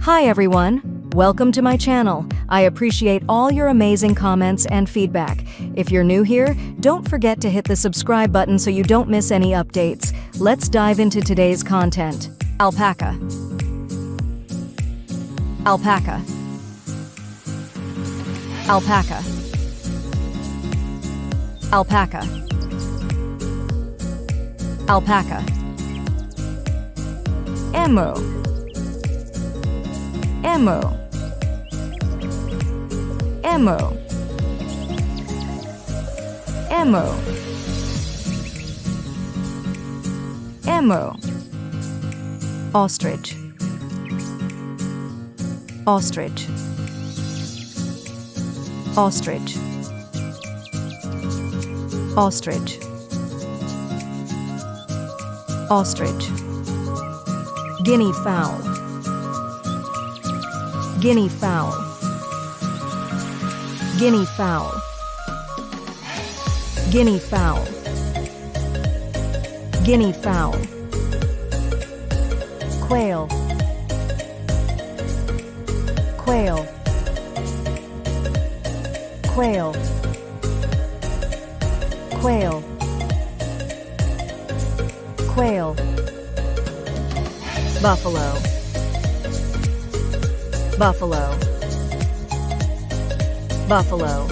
Hi everyone! Welcome to my channel. I appreciate all your amazing comments and feedback. If you're new here, don't forget to hit the subscribe button so you don't miss any updates. Let's dive into today's content. Alpaca. Alpaca. Alpaca. Alpaca. Alpaca. Emu. Emu. Emu. Emu. Emu. Ostrich. Ostrich. Ostrich. Ostrich. Ostrich. Guinea fowl. Guinea fowl. Guinea fowl. Guinea fowl. Guinea fowl. Quail. Quail. Quail. Quail. Quail. Buffalo. Buffalo. Buffalo.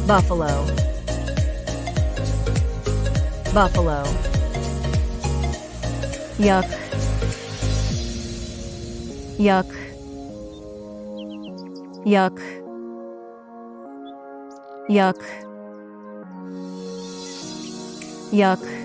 Buffalo. Buffalo. Yuck. Yuck. Yuck. Yuck. Yuck.